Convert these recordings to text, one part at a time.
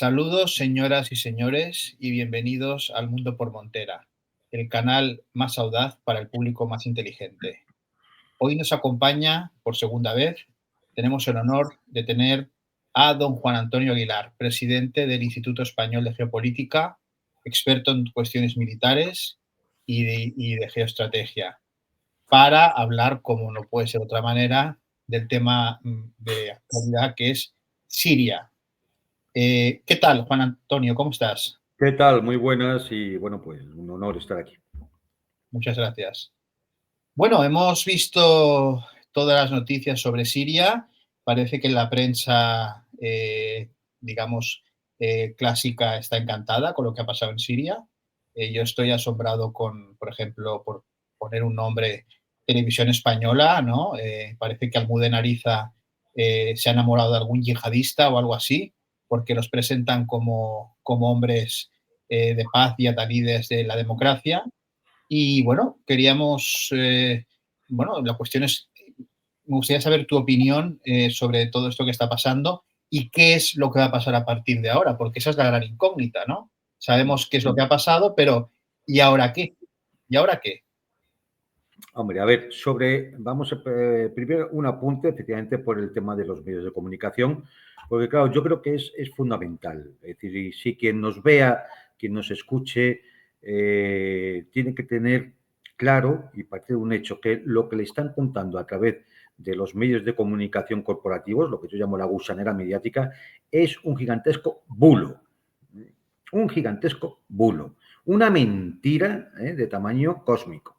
Saludos, señoras y señores, y bienvenidos al Mundo por Montera, el canal más audaz para el público más inteligente. Hoy nos acompaña, por segunda vez, tenemos el honor de tener a don Juan Antonio Aguilar, presidente del Instituto Español de Geopolítica, experto en cuestiones militares y de geoestrategia, para hablar, como no puede ser de otra manera, del tema de actualidad que es Siria. ¿Qué tal, Juan Antonio? ¿Cómo estás? ¿Qué tal? Muy buenas y bueno, pues un honor estar aquí. Muchas gracias. Bueno, hemos visto todas las noticias sobre Siria. Parece que la prensa, digamos, clásica está encantada con lo que ha pasado en Siria. Yo estoy asombrado con, por ejemplo, por poner un nombre, Televisión Española, ¿no? Parece que Almudena Ariza se ha enamorado de algún yihadista o algo así, porque los presentan como hombres de paz y adalides de la democracia. Y bueno, queríamos, bueno, la cuestión es, me gustaría saber tu opinión sobre todo esto que está pasando y qué es lo que va a pasar a partir de ahora, porque esa es la gran incógnita, ¿no? Sabemos qué es lo que ha pasado, pero ¿y ahora qué? ¿Y ahora qué? Hombre, a ver, vamos a, primero un apunte, efectivamente, por el tema de los medios de comunicación, porque claro, yo creo que es fundamental. Es decir, y si quien nos vea, quien nos escuche, tiene que tener claro y partir de un hecho que lo que le están contando a través de los medios de comunicación corporativos, lo que yo llamo la gusanera mediática, es un gigantesco bulo. Un gigantesco bulo. Una mentira de tamaño cósmico.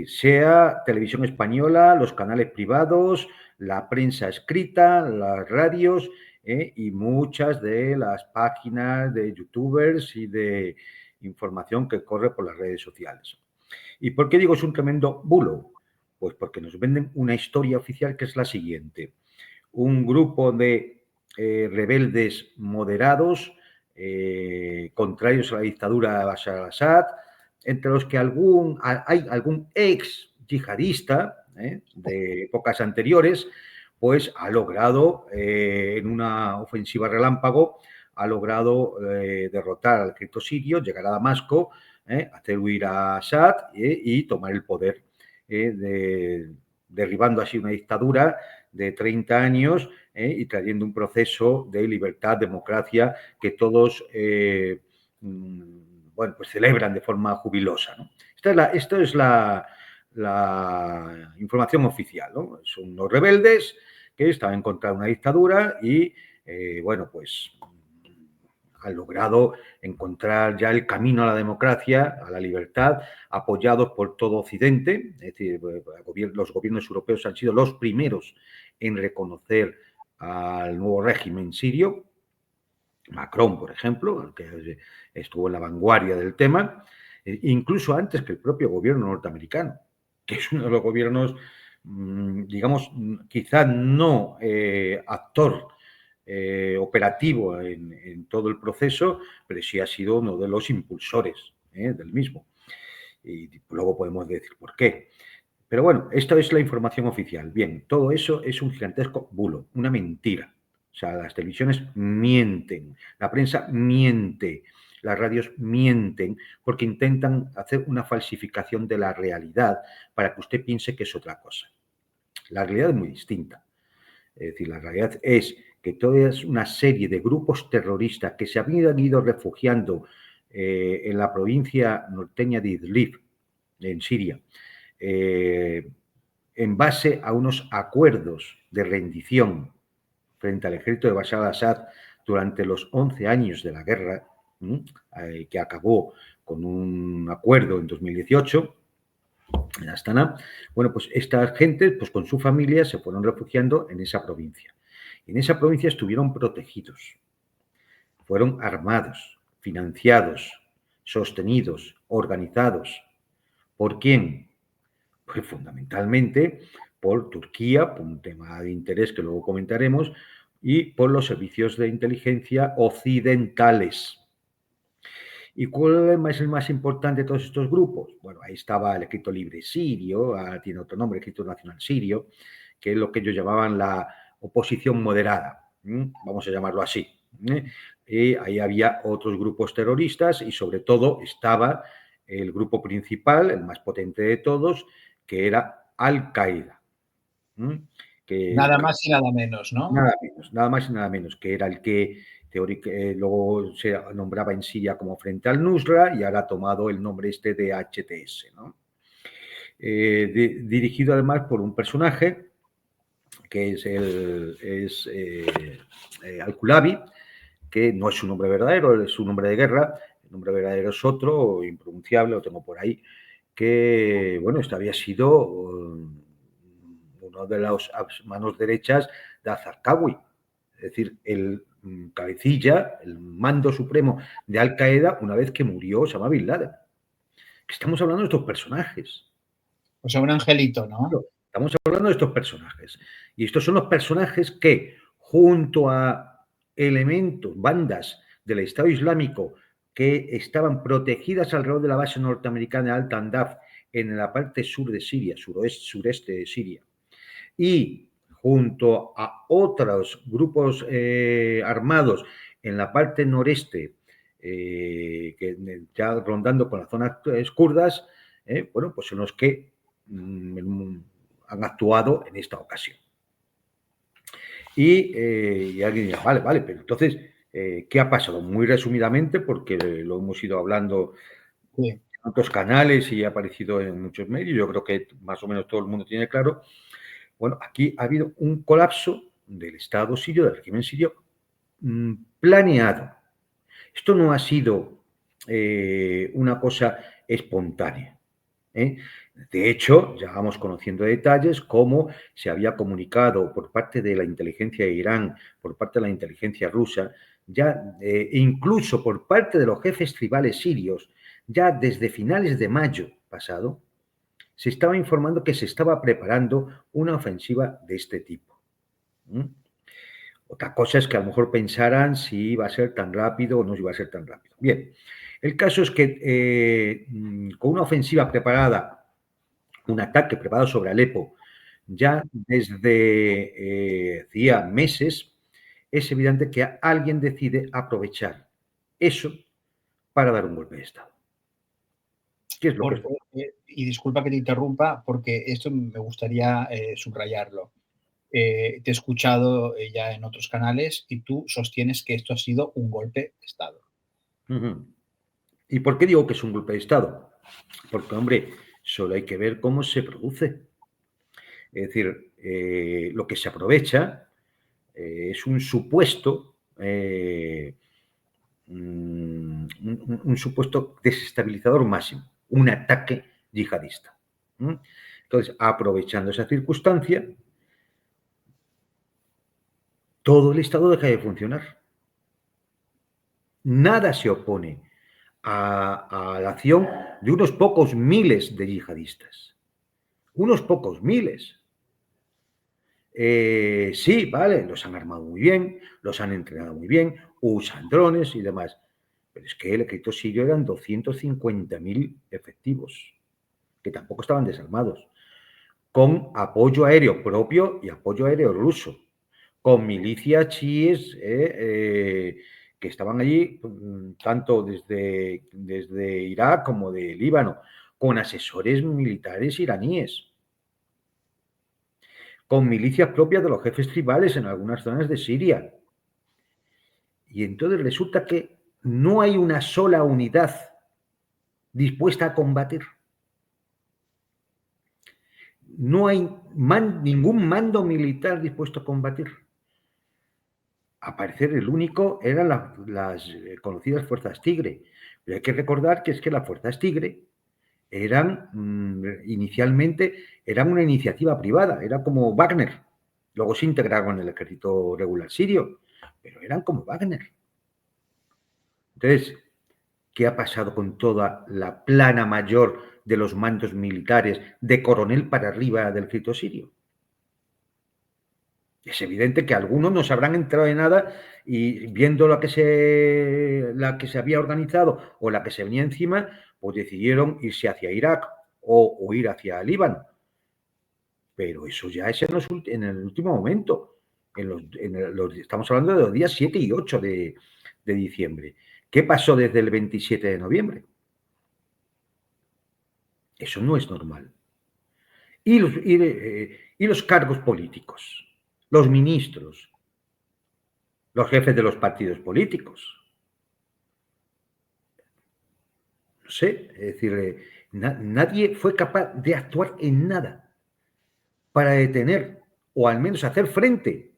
Sea televisión española, los canales privados, la prensa escrita, las radios y muchas de las páginas de youtubers y de información que corre por las redes sociales. ¿Y por qué digo es un tremendo bulo? Pues porque nos venden una historia oficial que es la siguiente. Un grupo de rebeldes moderados, contrarios a la dictadura de Bashar al-Assad, entre los que hay algún ex yihadista de épocas anteriores, pues ha logrado, en una ofensiva relámpago, ha logrado derrotar al ejército sirio, llegar a Damasco, hacer huir a Assad y tomar el poder, derribando así una dictadura de 30 años y trayendo un proceso de libertad, democracia que todos bueno, pues celebran de forma jubilosa, ¿no? Esto es la información oficial, ¿no? Son unos rebeldes que estaban en contra de una dictadura y, bueno, pues han logrado encontrar ya el camino a la democracia, a la libertad, apoyados por todo Occidente. Es decir, los gobiernos europeos han sido los primeros en reconocer al nuevo régimen sirio. Macron, por ejemplo, que estuvo en la vanguardia del tema, incluso antes que el propio gobierno norteamericano, que es uno de los gobiernos, digamos, quizá no actor operativo en todo el proceso, pero sí ha sido uno de los impulsores del mismo. Y luego podemos decir por qué. Pero bueno, esto es la información oficial. Bien, todo eso es un gigantesco bulo, una mentira. O sea, las televisiones mienten, la prensa miente, las radios mienten porque intentan hacer una falsificación de la realidad para que usted piense que es otra cosa. La realidad es muy distinta. Es decir, la realidad es que toda una serie de grupos terroristas que se habían ido refugiando en la provincia norteña de Idlib, en Siria, en base a unos acuerdos de rendición frente al ejército de Bashar al-Assad durante los 11 años de la guerra, que acabó con un acuerdo en 2018 en Astana. Bueno, pues estas gentes, pues con su familia, se fueron refugiando en esa provincia. En esa provincia estuvieron protegidos, fueron armados, financiados, sostenidos, organizados. ¿Por quién? Pues fundamentalmente por Turquía, por un tema de interés que luego comentaremos, y por los servicios de inteligencia occidentales. ¿Y cuál es el más importante de todos estos grupos? Bueno, ahí estaba el Ejército Libre Sirio, tiene otro nombre, el Ejército Nacional Sirio, que es lo que ellos llamaban la oposición moderada, vamos a llamarlo así. Ahí había otros grupos terroristas y sobre todo estaba el grupo principal, el más potente de todos, que era Al-Qaeda. Nada más y nada menos, ¿no? Nada más y nada menos, que era el que luego se nombraba en Siria como Frente al-Nusra y ahora ha tomado el nombre este de HTS, ¿no? Dirigido además por un personaje que es Al-Kulabi, que no es su nombre verdadero, es su nombre de guerra. El nombre verdadero es otro, impronunciable, lo tengo por ahí, que, bueno, este había sido uno de las manos derechas de Al-Zarqawi, es decir, el cabecilla, el mando supremo de Al-Qaeda una vez que murió Osama Bin Laden. Estamos hablando de estos personajes. O sea, un angelito, ¿no? Estamos hablando de estos personajes. Y estos son los personajes que, junto a elementos, bandas del Estado Islámico que estaban protegidas alrededor de la base norteamericana de Al-Tandaf en la parte sur de Siria, sureste de Siria, y junto a otros grupos armados en la parte noreste, que ya rondando con las zonas kurdas, bueno, pues son los que han actuado en esta ocasión. Y alguien dirá, vale, pero entonces, ¿qué ha pasado? Muy resumidamente, porque lo hemos ido hablando en otros canales y ha aparecido en muchos medios, yo creo que más o menos todo el mundo tiene claro. Bueno, aquí ha habido un colapso del Estado sirio, del régimen sirio, planeado. Esto no ha sido una cosa espontánea. De hecho, ya vamos conociendo detalles, cómo se había comunicado por parte de la inteligencia de Irán, por parte de la inteligencia rusa, ya incluso por parte de los jefes tribales sirios, ya desde finales de mayo pasado, se estaba informando que se estaba preparando una ofensiva de este tipo. Otra cosa es que a lo mejor pensaran si iba a ser tan rápido o no iba a ser tan rápido. Bien, el caso es que con una ofensiva preparada, un ataque preparado sobre Alepo, ya desde hacía meses, es evidente que alguien decide aprovechar eso para dar un golpe de Estado. ¿Qué es lo que y disculpa que te interrumpa, porque esto me gustaría subrayarlo. Te he escuchado ya en otros canales y tú sostienes que esto ha sido un golpe de Estado. ¿Y por qué digo que es un golpe de Estado? Porque, hombre, solo hay que ver cómo se produce. Es decir, lo que se aprovecha es un supuesto, un supuesto desestabilizador máximo, un ataque yihadista. Entonces, aprovechando esa circunstancia, todo el Estado deja de funcionar. Nada se opone a la acción de unos pocos miles de yihadistas. Unos pocos miles. Sí, vale, los han armado muy bien, los han entrenado muy bien, usan drones y demás. Pero es que el ejército sirio eran 250.000 efectivos, que tampoco estaban desarmados, con apoyo aéreo propio y apoyo aéreo ruso, con milicias chiíes que estaban allí, tanto desde Irak como de Líbano, con asesores militares iraníes, con milicias propias de los jefes tribales en algunas zonas de Siria. Y entonces resulta que no hay una sola unidad dispuesta a combatir. No hay ningún mando militar dispuesto a combatir. A parecer el único eran las conocidas fuerzas Tigre. Pero hay que recordar que es que las fuerzas Tigre inicialmente eran una iniciativa privada, era como Wagner. Luego se integraron en el ejército regular sirio, pero eran como Wagner. Entonces, ¿qué ha pasado con toda la plana mayor de los mandos militares, de coronel para arriba del ejército sirio? Es evidente que algunos no se habrán enterado de nada y viendo la que se había organizado o la que se venía encima, pues decidieron irse hacia Irak o ir hacia Líbano. Pero eso ya es en el último momento. Estamos hablando de los días 7 y 8 de diciembre. ¿Qué pasó desde el 27 de noviembre? Eso no es normal. Y los cargos políticos, los ministros, los jefes de los partidos políticos. No sé, es decir, nadie fue capaz de actuar en nada para detener o al menos hacer frente.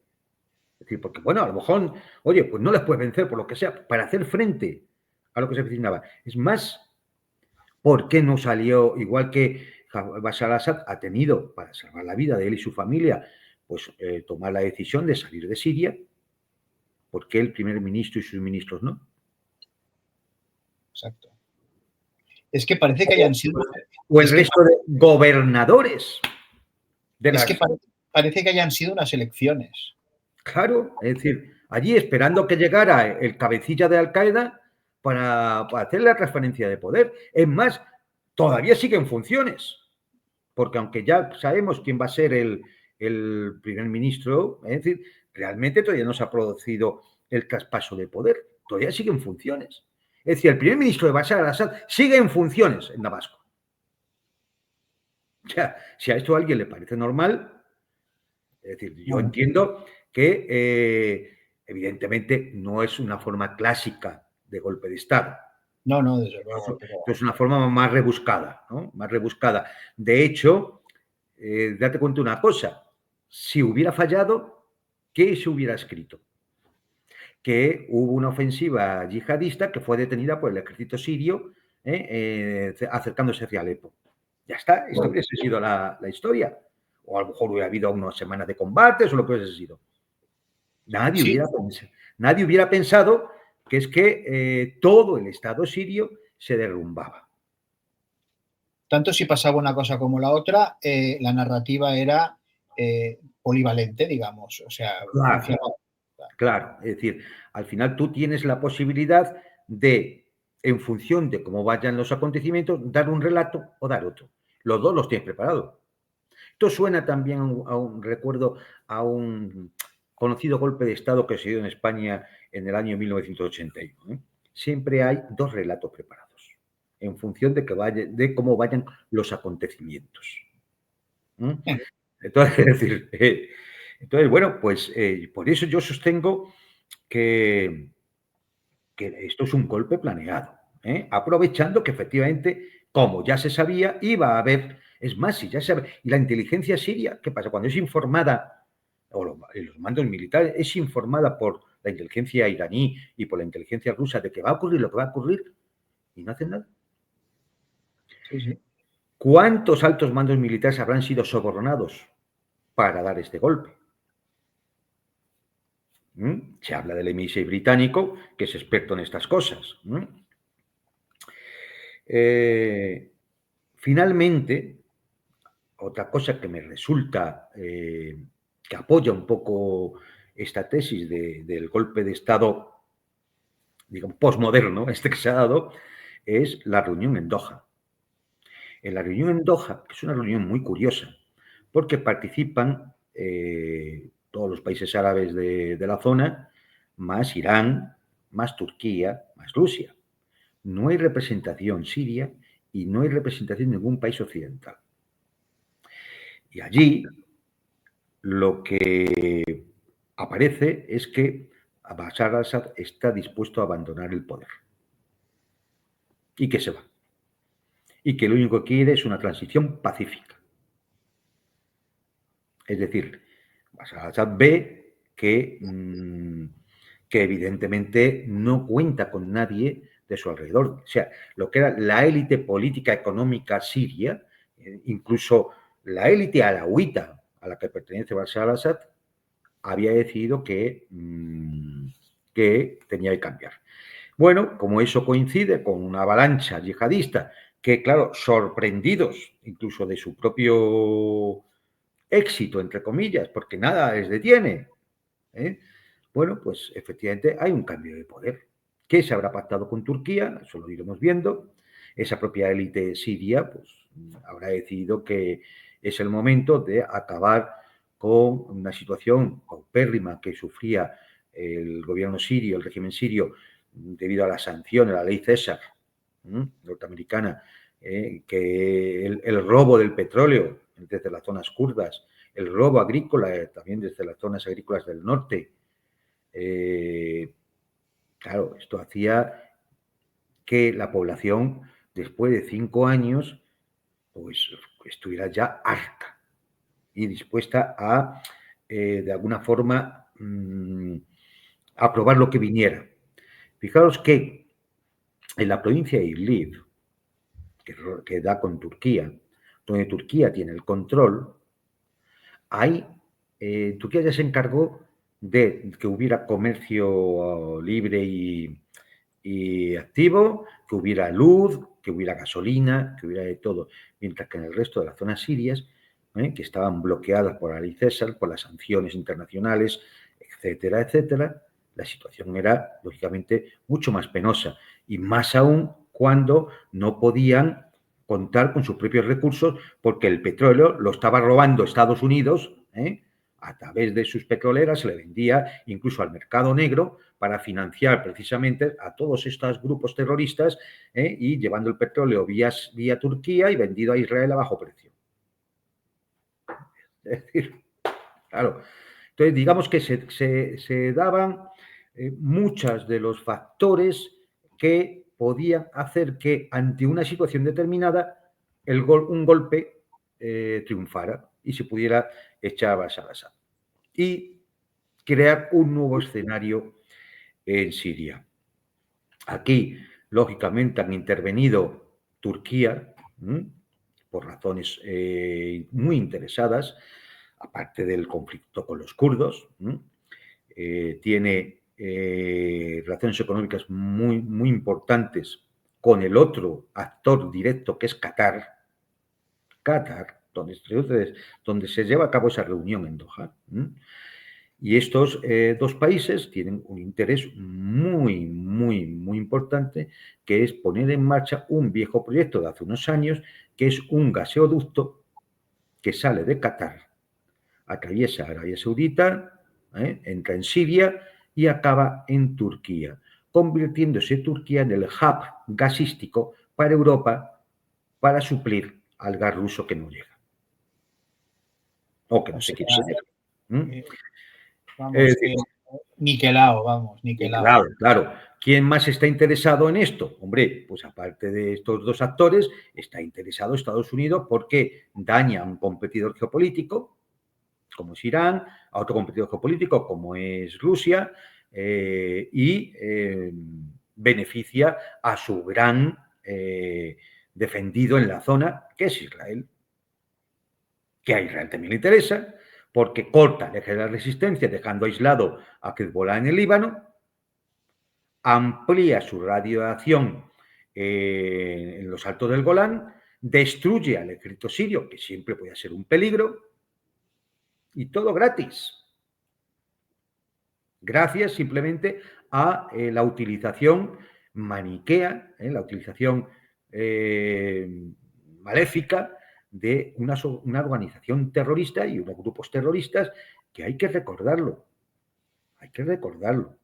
Es decir, porque, bueno, a lo mejor, oye, pues no les puedes vencer por lo que sea, para hacer frente a lo que se avecinaba. Es más, ¿por qué no salió, igual que Bashar al-Assad ha tenido, para salvar la vida de él y su familia, pues tomar la decisión de salir de Siria? ¿Por qué el primer ministro y sus ministros no? Exacto. Es que parece que hayan sido... O el resto de gobernadores. Es que parece que hayan sido unas elecciones. Claro, es decir, allí esperando que llegara el cabecilla de Al-Qaeda para hacer la transferencia de poder. Es más, todavía sigue en funciones, porque aunque ya sabemos quién va a ser el primer ministro, es decir, realmente todavía no se ha producido el traspaso de poder, todavía sigue en funciones. Es decir, el primer ministro de Bashar al-Assad sigue en funciones en Damasco. O sea, si a esto a alguien le parece normal, es decir, yo entiendo que evidentemente no es una forma clásica de golpe de Estado. No, no, desde luego. Pero... Es una forma más rebuscada, ¿no? Más rebuscada. De hecho, date cuenta una cosa. Si hubiera fallado, ¿qué se hubiera escrito? Que hubo una ofensiva yihadista que fue detenida por el ejército sirio acercándose hacia Alepo. Ya está, esto hubiese sido la historia. O a lo mejor hubiera habido unas semanas de combates o lo que hubiese sido. Nadie hubiera pensado que es que todo el Estado sirio se derrumbaba. Tanto si pasaba una cosa como la otra, la narrativa era polivalente, digamos. O sea, claro, es decir, al final tú tienes la posibilidad de, en función de cómo vayan los acontecimientos, dar un relato o dar otro. Los dos los tienes preparados. Esto suena también recuerdo a un conocido golpe de Estado que se dio en España en el año 1981. Siempre hay dos relatos preparados, en función de cómo vayan los acontecimientos. Entonces, bueno, pues por eso yo sostengo que esto es un golpe planeado, aprovechando que efectivamente, como ya se sabía, iba a haber, es más, si ya se sabe, y la inteligencia siria, ¿qué pasa? Cuando es informada, o los mandos militares, es informada por la inteligencia iraní y por la inteligencia rusa de que va a ocurrir lo que va a ocurrir, y no hacen nada. Sí, sí. ¿Cuántos altos mandos militares habrán sido sobornados para dar este golpe? Se habla del MI6 británico, que es experto en estas cosas. Finalmente, otra cosa que me resulta que apoya un poco esta tesis del golpe de Estado, digamos, postmoderno, que se ha dado, es la reunión en Doha. En la reunión en Doha, que es una reunión muy curiosa, porque participan todos los países árabes de la zona, más Irán, más Turquía, más Rusia. No hay representación siria y no hay representación de ningún país occidental. Y allí lo que aparece es que Bashar al-Assad está dispuesto a abandonar el poder y que se va. Y que lo único que quiere es una transición pacífica. Es decir, Bashar al-Assad ve que evidentemente no cuenta con nadie de su alrededor. O sea, lo que era la élite política económica siria, incluso la élite alauita a la que pertenece Bashar al-Assad, había decidido que tenía que cambiar. Bueno, como eso coincide con una avalancha yihadista que, claro, sorprendidos incluso de su propio éxito, entre comillas, porque nada les detiene, bueno, pues efectivamente hay un cambio de poder. ¿Qué se habrá pactado con Turquía? Eso lo iremos viendo. Esa propia élite siria pues, habrá decidido que es el momento de acabar con una situación paupérrima que sufría el gobierno sirio, el régimen sirio, debido a las sanciones, a la ley César norteamericana, que el robo del petróleo desde las zonas kurdas, el robo agrícola también desde las zonas agrícolas del norte. Claro, esto hacía que la población, después de 5 años, pues estuviera ya harta y dispuesta a, de alguna forma, aprobar lo que viniera. Fijaros que en la provincia de Idlib, que da con Turquía, donde Turquía tiene el control, Turquía ya se encargó de que hubiera comercio libre y activo, que hubiera luz, que hubiera gasolina, que hubiera de todo, mientras que en el resto de las zonas sirias, que estaban bloqueadas por la ley César, por las sanciones internacionales, etcétera, etcétera, la situación era, lógicamente, mucho más penosa, y más aún cuando no podían contar con sus propios recursos, porque el petróleo lo estaba robando Estados Unidos, a través de sus petroleras, se le vendía incluso al mercado negro para financiar precisamente a todos estos grupos terroristas, y llevando el petróleo vía Turquía y vendido a Israel a bajo precio. Es decir, claro. Entonces, digamos que se daban muchos de los factores que podían hacer que ante una situación determinada un golpe triunfara y se pudiera echar a Bashar al-Assad y crear un nuevo escenario en Siria. Aquí, lógicamente, han intervenido Turquía por razones muy interesadas, aparte del conflicto con los kurdos. Tiene relaciones económicas muy, muy importantes con el otro actor directo, que es Qatar, donde se lleva a cabo esa reunión en Doha. Y estos dos países tienen un interés muy, muy, muy importante, que es poner en marcha un viejo proyecto de hace unos años, que es un gaseoducto que sale de Qatar, atraviesa Arabia Saudita, entra en Siria y acaba en Turquía, convirtiéndose Turquía en el hub gasístico para Europa para suplir al gas ruso que no llega. O que no se quiere llegar. Vamos, niquelado, vamos, niquelado. Claro. ¿Quién más está interesado en esto? Hombre, pues aparte de estos dos actores, está interesado Estados Unidos porque daña a un competidor geopolítico, como es Irán, a otro competidor geopolítico, como es Rusia, y beneficia a su gran defendido en la zona, que es Israel. Que a Israel también le interesa, porque corta el eje de la resistencia, dejando aislado a Hezbollah en el Líbano, amplía su radio de acción en los altos del Golán, destruye al ejército sirio, que siempre puede ser un peligro, y todo gratis. Gracias simplemente a la utilización maniquea, la utilización maléfica de una organización terrorista y unos grupos terroristas que hay que recordarlo. Hay que recordarlo.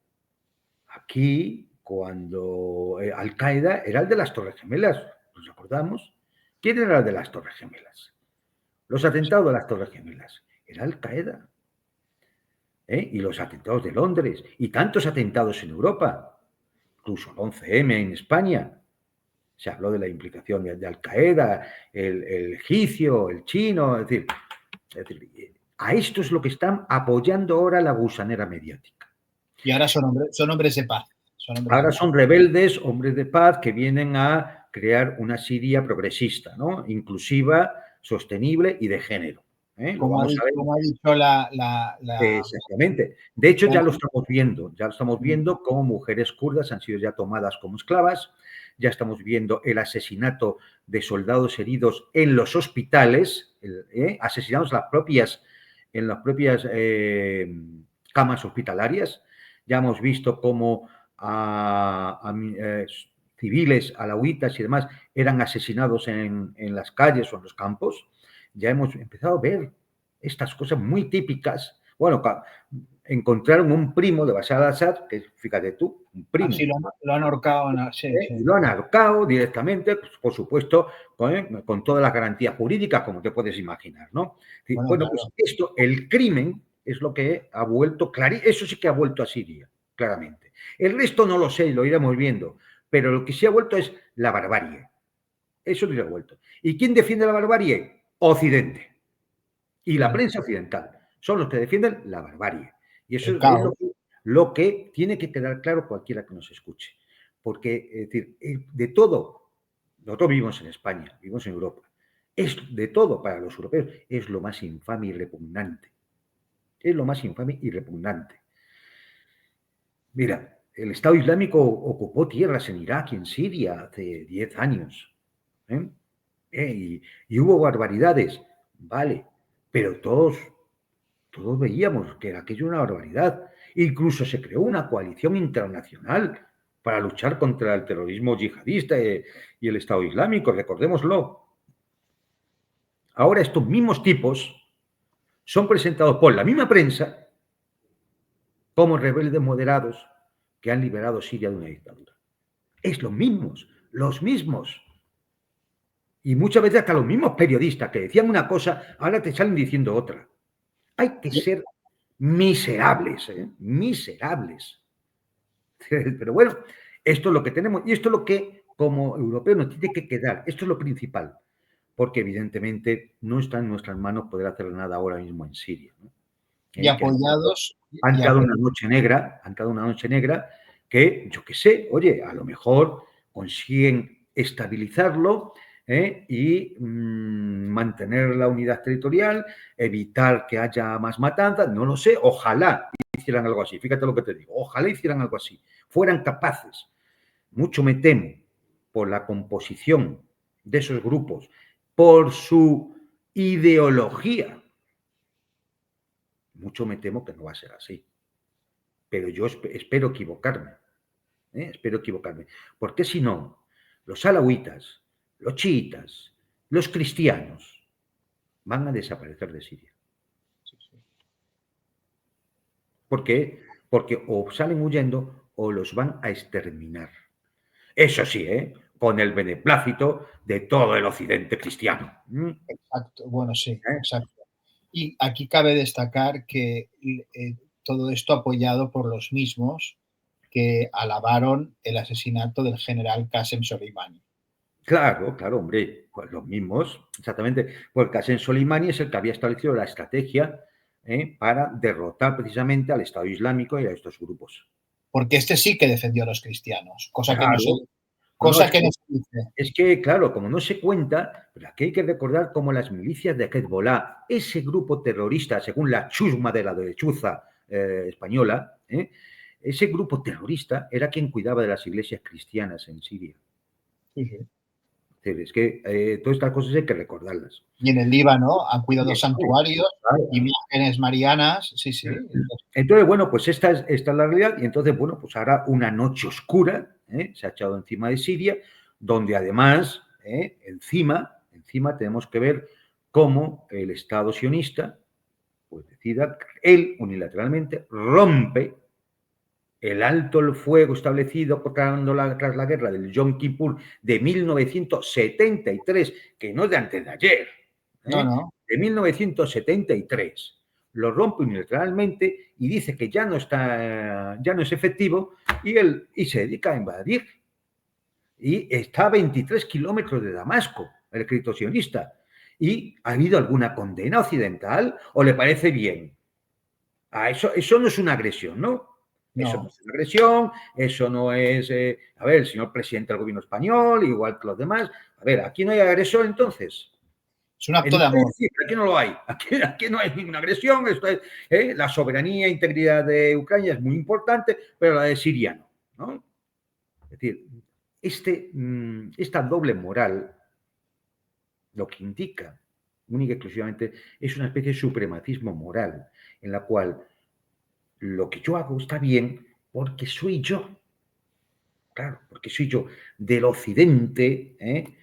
Aquí, cuando Al-Qaeda era el de las Torres Gemelas, ¿nos acordamos? ¿Quién era el de las Torres Gemelas? Los atentados de las Torres Gemelas. Era Al-Qaeda. Y los atentados de Londres, y tantos atentados en Europa, incluso el 11M en España. Se habló de la implicación de Al-Qaeda, el egipcio, el chino, es decir, a esto es lo que están apoyando ahora la gusanera mediática. Y ahora son hombres de paz. Ahora son rebeldes, hombres de paz, que vienen a crear una Siria progresista, ¿no? Inclusiva, sostenible y de género. Como ha dicho la... Exactamente. De hecho, ya lo estamos viendo cómo mujeres kurdas han sido ya tomadas como esclavas, ya estamos viendo el asesinato de soldados heridos en los hospitales, asesinados en las propias camas hospitalarias. Ya hemos visto cómo civiles, alauitas y demás eran asesinados en las calles o en los campos. Ya hemos empezado a ver estas cosas muy típicas. Bueno, encontraron un primo de Bashar al-Assad, que fíjate tú, un primo. Así lo han ahorcado, sí, sí. Y lo han ahorcado directamente, pues, por supuesto, con todas las garantías jurídicas, como te puedes imaginar, ¿no? Bueno, Claro. pues esto, el crimen, es lo que ha vuelto, eso sí que ha vuelto a Siria, claramente. El resto no lo sé, lo iremos viendo, pero lo que sí ha vuelto es la barbarie. Eso sí ha vuelto. ¿Y quién defiende la barbarie? Occidente. Y la prensa occidental. Son los que defienden la barbarie. Y eso es lo que tiene que quedar claro cualquiera que nos escuche. Porque, es decir, de todo, nosotros vivimos en España, vivimos en Europa, es de todo para los europeos, es lo más infame y repugnante. Es lo más infame y repugnante. Mira, el Estado Islámico ocupó tierras en Irak y en Siria hace 10 años. Y hubo barbaridades, vale, pero todos veíamos que aquello era una barbaridad. Incluso se creó una coalición internacional para luchar contra el terrorismo yihadista y el Estado Islámico, recordémoslo. Ahora estos mismos tipos son presentados por la misma prensa como rebeldes moderados que han liberado Siria de una dictadura. Es los mismos. Y muchas veces hasta los mismos periodistas que decían una cosa, ahora te salen diciendo otra. Hay que ser miserables, miserables. Pero bueno, esto es lo que tenemos y esto es lo que como europeos nos tiene que quedar. Esto es lo principal, porque evidentemente no está en nuestras manos poder hacer nada ahora mismo en Siria, ¿no? Y apoyados. Han dado una noche negra que, yo qué sé, oye, a lo mejor consiguen estabilizarlo y mantener la unidad territorial, evitar que haya más matanzas, no lo sé, ojalá hicieran algo así, fíjate lo que te digo, ojalá hicieran algo así, fueran capaces. Mucho me temo por la composición de esos grupos, por su ideología, mucho me temo que no va a ser así. Pero yo espero equivocarme. Espero equivocarme. Porque si no, los alawitas, los chiitas, los cristianos van a desaparecer de Siria. ¿Por qué? Porque o salen huyendo o los van a exterminar. Eso sí, con el beneplácito de todo el occidente cristiano. Exacto, bueno, sí, exacto. Y aquí cabe destacar que todo esto apoyado por los mismos que alabaron el asesinato del general Qasem Soleimani. Claro, hombre, pues los mismos, exactamente. Pues Qasem Soleimani es el que había establecido la estrategia para derrotar precisamente al Estado Islámico y a estos grupos. Porque este sí que defendió a los cristianos, cosa claro. que no se dice. Es que, claro, como no se cuenta, pero aquí hay que recordar cómo las milicias de Hezbollah, ese grupo terrorista, según la chusma de la derechuza española, ese grupo terrorista era quien cuidaba de las iglesias cristianas en Siria. Sí. Es que todas estas cosas hay que recordarlas. Y en el Líbano han cuidado santuarios, imágenes marianas, sí. Entonces, bueno, pues esta es la realidad y entonces, bueno, pues ahora una noche oscura se ha echado encima de Siria, donde además, encima tenemos que ver cómo el Estado sionista, pues decida, él unilateralmente rompe el alto el fuego establecido tras la guerra del Yom Kippur de 1973, que no es de antes de ayer, No. de 1973. Lo rompe unilateralmente y dice que ya no es efectivo y se dedica a invadir. Y está a 23 kilómetros de Damasco, el ejército sionista. ¿Y ha habido alguna condena occidental o le parece bien? Eso no es una agresión, ¿no? Eso no es una agresión, eso no es... a ver, el señor presidente del gobierno español, igual que los demás. A ver, aquí no hay agresión entonces. Es un acto de amor. Sí, aquí no lo hay. Aquí no hay ninguna agresión. Esto es, la soberanía e integridad de Ucrania es muy importante, pero la de Siria no. Es decir, esta doble moral lo que indica única y exclusivamente es una especie de supremacismo moral en la cual lo que yo hago está bien porque soy yo. Claro, porque soy yo del occidente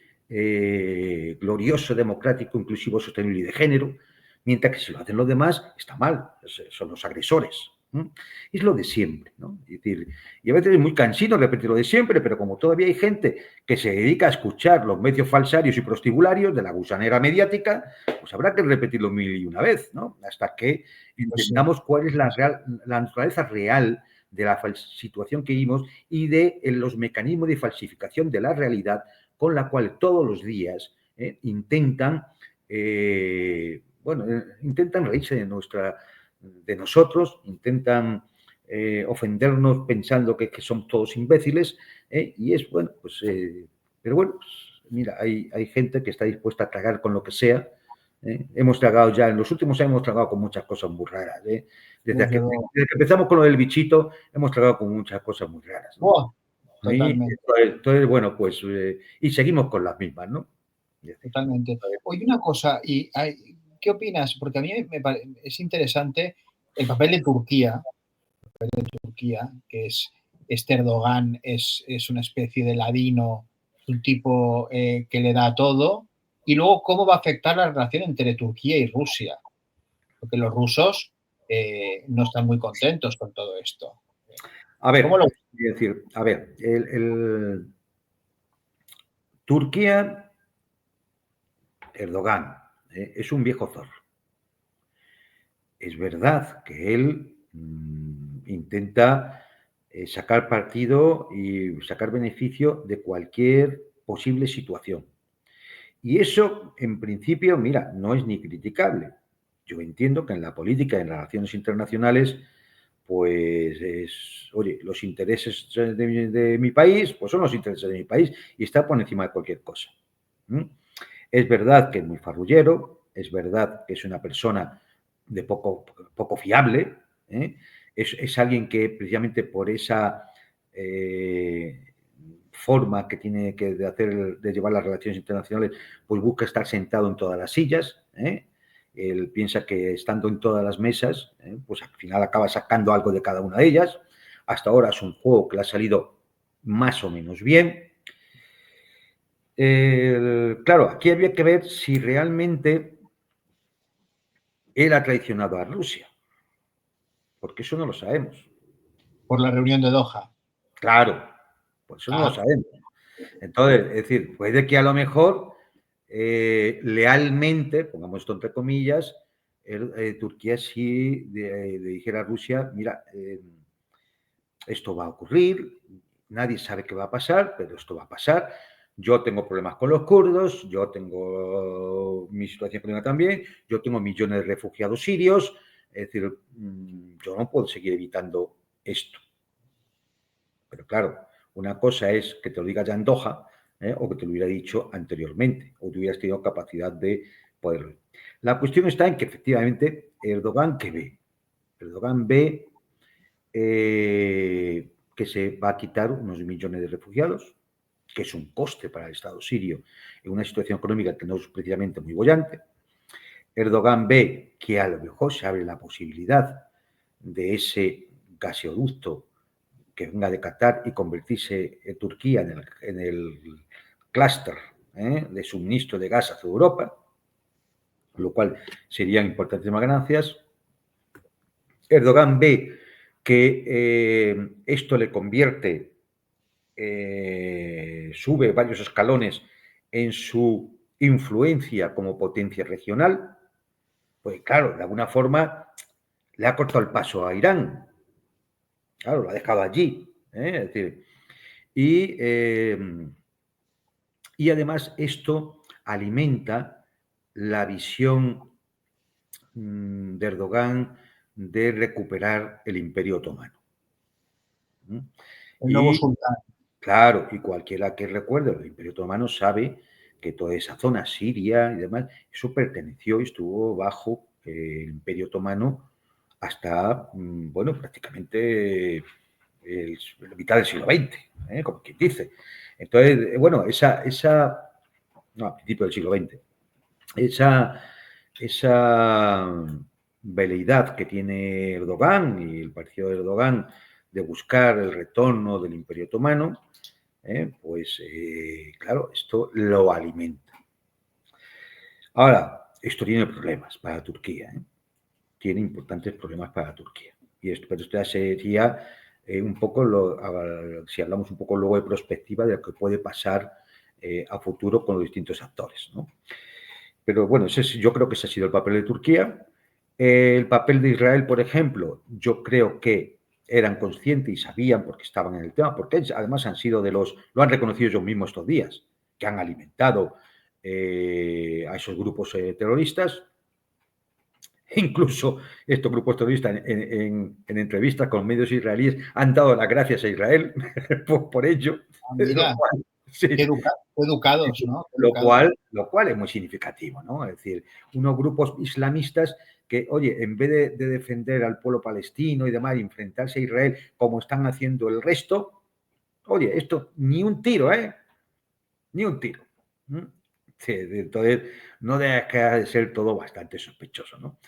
glorioso, democrático, inclusivo, sostenible y de género. Mientras que si lo hacen los demás, está mal, son los agresores. Es lo de siempre, ¿no? Es decir, y a veces es muy cansino repetir lo de siempre, pero como todavía hay gente que se dedica a escuchar los medios falsarios y prostibularios de la gusanera mediática, pues habrá que repetirlo mil y una vez, ¿no? Hasta que entendamos cuál es la naturaleza real de la situación que vivimos y de los mecanismos de falsificación de la realidad con la cual todos los días intentan intentan reírse de nosotros, intentan ofendernos pensando que son todos imbéciles, y es, bueno, pues, pero bueno, pues, mira, hay gente que está dispuesta a tragar con lo que sea. Hemos tragado ya, en los últimos años hemos tragado con muchas cosas muy raras. Desde que empezamos con lo del bichito, hemos tragado con muchas cosas muy raras, ¿no? Oh, totalmente. Entonces, bueno, pues, y seguimos con las mismas, ¿no? Totalmente. Oye, una cosa, ¿qué opinas? Porque a mí es interesante el papel de Turquía, que es este Erdogan, es una especie de ladino, un tipo que le da todo, y luego cómo va a afectar la relación entre Turquía y Rusia, porque los rusos no están muy contentos con todo esto. A ver, ¿Cómo lo... es decir, a ver, Turquía, Erdogan, es un viejo zorro. Es verdad que él intenta sacar partido y sacar beneficio de cualquier posible situación. Y eso, en principio, mira, no es ni criticable. Yo entiendo que en la política y en las relaciones internacionales, pues oye, los intereses de mi país, pues son los intereses de mi país y está por encima de cualquier cosa. Es verdad que es muy farrullero, es verdad que es una persona de poco fiable, es alguien que precisamente por esa forma que tiene de llevar las relaciones internacionales, pues busca estar sentado en todas las sillas. Él piensa que estando en todas las mesas, pues al final acaba sacando algo de cada una de ellas. Hasta ahora es un juego que le ha salido más o menos bien. Claro, aquí había que ver si realmente él ha traicionado a Rusia, porque eso no lo sabemos. Por la reunión de Doha. Claro, por eso no lo sabemos. Entonces, es decir, puede que a lo mejor lealmente, pongamos esto entre comillas, Turquía sí le dijera a Rusia, mira, esto va a ocurrir, nadie sabe qué va a pasar, pero esto va a pasar. Yo tengo problemas con los kurdos, yo tengo mi situación económica también, yo tengo millones de refugiados sirios, es decir, yo no puedo seguir evitando esto. Pero claro, una cosa es que te lo diga ya en Doha, o que te lo hubiera dicho anteriormente, o que hubieras tenido capacidad de poderlo. La cuestión está en que efectivamente Erdogan, ¿qué ve? Erdogan ve que se va a quitar unos millones de refugiados, que es un coste para el Estado sirio en una situación económica que no es precisamente muy bollante. Erdogan ve que a lo mejor se abre la posibilidad de ese gasoducto que venga de Qatar y convertirse en Turquía en el clúster de suministro de gas hacia Europa, lo cual serían importantísimas ganancias. Erdogan ve que esto le convierte, sube varios escalones en su influencia como potencia regional, pues claro, de alguna forma le ha cortado el paso a Irán. Claro, lo ha dejado allí. Es decir, y además esto alimenta la visión de Erdogan de recuperar el Imperio Otomano. El nuevo sultán. Claro, y cualquiera que recuerde el Imperio Otomano sabe que toda esa zona siria y demás, eso perteneció y estuvo bajo el Imperio Otomano hasta, bueno, prácticamente la mitad del siglo XX, como quien dice. Entonces, bueno, no, a principios del siglo XX, esa veleidad que tiene Erdogan y el partido de Erdogan de buscar el retorno del Imperio Otomano, pues claro, esto lo alimenta. Ahora, esto tiene problemas para Turquía, ¿eh? Tiene importantes problemas para Turquía. Pero esto ya sería un poco, si hablamos un poco luego de perspectiva de lo que puede pasar a futuro con los distintos actores, ¿no? Pero bueno, yo creo que ese ha sido el papel de Turquía. El papel de Israel, por ejemplo, yo creo que eran conscientes y sabían porque estaban en el tema, porque además han sido lo han reconocido ellos mismos estos días, que han alimentado a esos grupos terroristas. Incluso estos grupos terroristas en entrevistas con medios israelíes han dado las gracias a Israel por ello. Mira, sí. qué educados, ¿no? Lo cual es muy significativo, ¿no? Es decir, unos grupos islamistas que, oye, en vez de defender al pueblo palestino y demás, y enfrentarse a Israel como están haciendo el resto, oye, esto ni un tiro, ¿eh? Ni un tiro. Sí, entonces, no deja de ser todo bastante sospechoso, ¿no?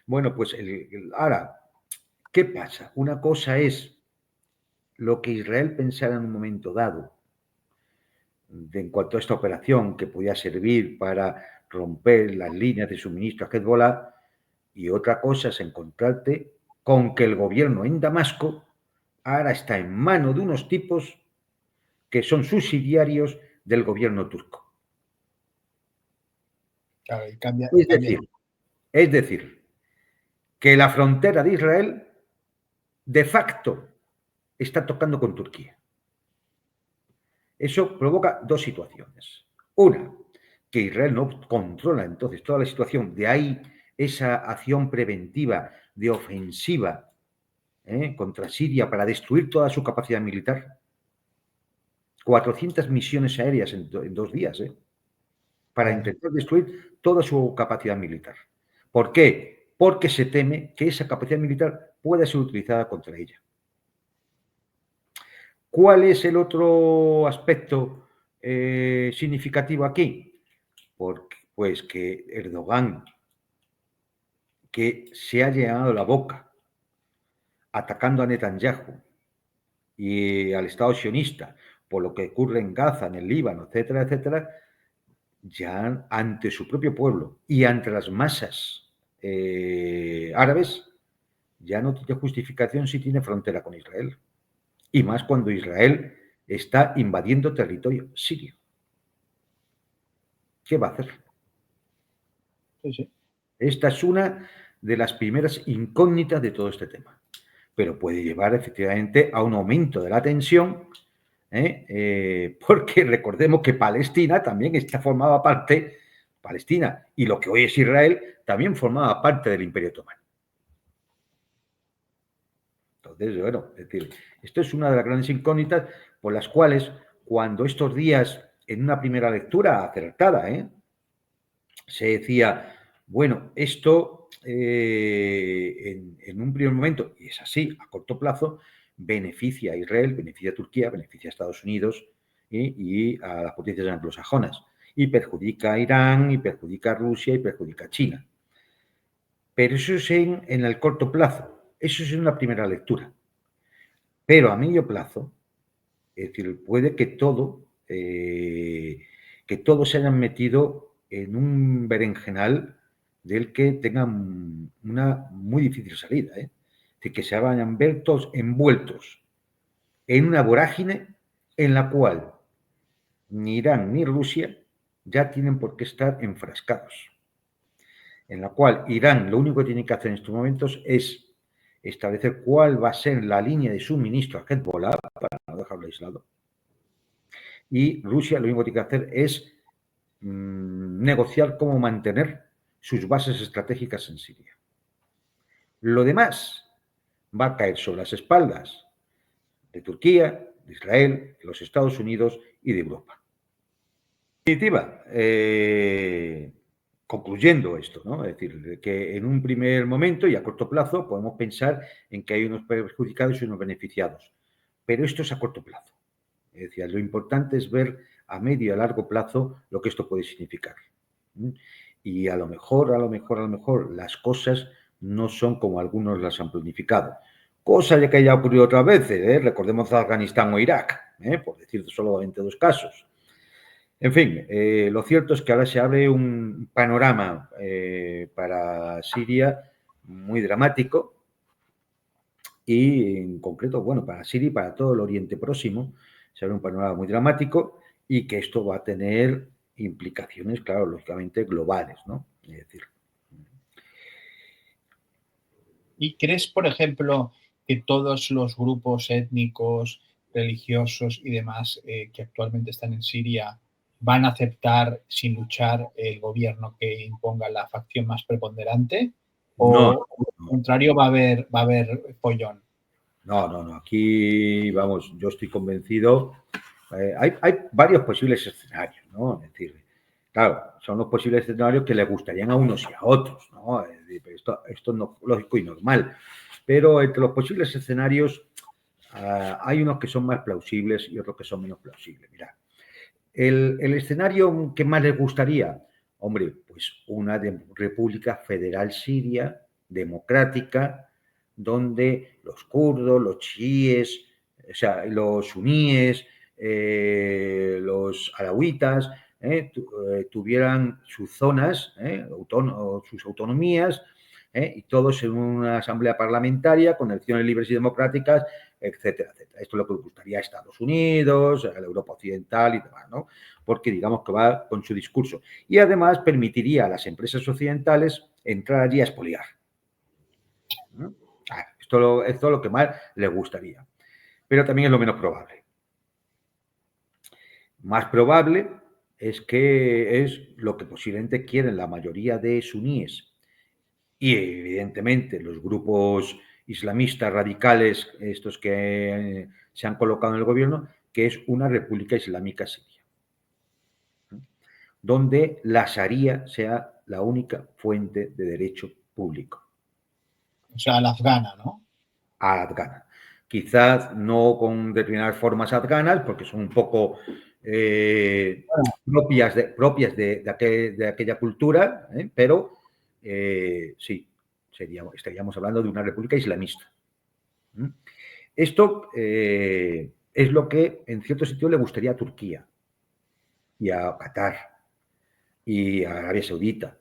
Bueno, pues ahora, ¿qué pasa? Una cosa es lo que Israel pensara en un momento dado en cuanto a esta operación que podía servir para romper las líneas de suministro a Hezbollah, y otra cosa es encontrarte con que el gobierno en Damasco ahora está en manos de unos tipos que son subsidiarios del gobierno turco. Claro, y cambia. Es decir, que la frontera de Israel de facto está tocando con Turquía. Eso provoca dos situaciones. Una, que Israel no controla entonces toda la situación, de ahí esa acción preventiva de ofensiva contra Siria para destruir toda su capacidad militar. 400 misiones aéreas en 2 días, para intentar destruir toda su capacidad militar. ¿Por qué? Porque se teme que esa capacidad militar pueda ser utilizada contra ella. ¿Cuál es el otro aspecto significativo aquí? Pues que Erdogan, que se ha llenado la boca atacando a Netanyahu y al Estado sionista por lo que ocurre en Gaza, en el Líbano, etcétera, etcétera, ya ante su propio pueblo y ante las masas árabes, ya no tiene justificación si tiene frontera con Israel. Y más cuando Israel está invadiendo territorio sirio. ¿Qué va a hacer? Sí. Esta es una de las primeras incógnitas de todo este tema, pero puede llevar efectivamente a un aumento de la tensión, porque recordemos que Palestina también formaba parte, Palestina y lo que hoy es Israel, también formaba parte del Imperio Otomano. Entonces, bueno, es decir, esto es una de las grandes incógnitas por las cuales, cuando estos días, en una primera lectura acertada, se decía, bueno, esto en un primer momento, y es así, a corto plazo, beneficia a Israel, beneficia a Turquía, beneficia a Estados Unidos y a las potencias anglosajonas, y perjudica a Irán, y perjudica a Rusia, y perjudica a China. Pero eso es en el corto plazo, eso es una primera lectura. Pero a medio plazo, es decir, puede que todos se hayan metido en un berenjenal del que tengan una muy difícil salida. Es decir, que se vayan ver todos envueltos en una vorágine en la cual ni Irán ni Rusia ya tienen por qué estar enfrascados. En la cual Irán lo único que tiene que hacer en estos momentos es establecer cuál va a ser la línea de suministro a Hezbollah para no dejarlo aislado. Y Rusia lo único que tiene que hacer es negociar cómo mantener sus bases estratégicas en Siria. Lo demás va a caer sobre las espaldas de Turquía, de Israel, de los Estados Unidos y de Europa. En definitiva, concluyendo esto, ¿no? Es decir, que en un primer momento y a corto plazo podemos pensar en que hay unos perjudicados y unos beneficiados, pero esto es a corto plazo. Es decir, lo importante es ver a medio y a largo plazo lo que esto puede significar. Y a lo mejor las cosas no son como algunos las han planificado. Cosa ya que haya ocurrido otras veces, recordemos Afganistán o Irak, por decir solamente 2 casos. En fin, lo cierto es que ahora se abre un panorama para Siria muy dramático y en concreto, bueno, para Siria y para todo el Oriente Próximo se abre un panorama muy dramático y que esto va a tener implicaciones, claro, lógicamente globales, ¿no? Es decir, ¿Y crees, por ejemplo, que todos los grupos étnicos, religiosos y demás que actualmente están en Siria van a aceptar sin luchar el gobierno que imponga la facción más preponderante? no, ¿O, por el no, contrario, va a haber follón? no, aquí, vamos, yo estoy convencido. Hay varios posibles escenarios, ¿no? Es decir, claro, son los posibles escenarios que le gustarían a unos y a otros, ¿no? Es decir, esto es lógico y normal. Pero entre los posibles escenarios hay unos que son más plausibles y otros que son menos plausibles. Mira, el escenario que más les gustaría, hombre, pues una república federal siria, democrática, donde los kurdos, los chiíes, o sea, los suníes, los alawitas, tuvieran sus zonas, sus autonomías, y todos en una asamblea parlamentaria con elecciones libres y democráticas, etcétera, etcétera. Esto es lo que le gustaría a Estados Unidos, a la Europa Occidental y demás, ¿no? Porque digamos que va con su discurso. Y además permitiría a las empresas occidentales entrar allí a expoliar, ¿no? Esto es lo que más le gustaría. Pero también es lo menos probable. Más probable es que es lo que posiblemente quieren la mayoría de suníes y evidentemente los grupos islamistas radicales, estos que se han colocado en el gobierno, que es una república islámica siria, donde la Sharia sea la única fuente de derecho público. O sea, la afgana, ¿no? Afgana. Quizás no con determinadas formas afganas, porque son un poco propias de aquella cultura, pero sí, estaríamos hablando de una república islamista. Esto es lo que en cierto sitio le gustaría a Turquía y a Qatar y a Arabia Saudita,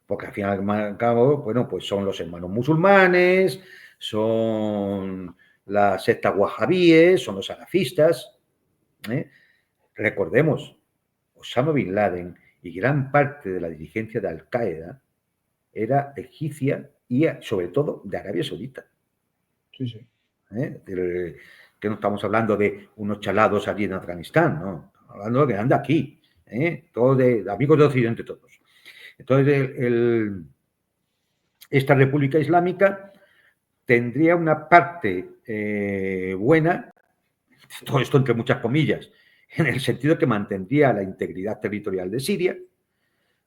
porque al fin y al cabo, bueno, pues son los hermanos musulmanes, son las sectas wahabíes, son los salafistas. ¿eh? Recordemos, Osama Bin Laden y gran parte de la dirigencia de Al-Qaeda era egipcia y sobre todo de Arabia Saudita. Sí, sí. Que no estamos hablando de unos chalados allí en Afganistán, no, estamos hablando de que anda aquí, todos de amigos de Occidente todos. Entonces, esta República Islámica tendría una parte buena, todo esto entre muchas comillas, en el sentido que mantendría la integridad territorial de Siria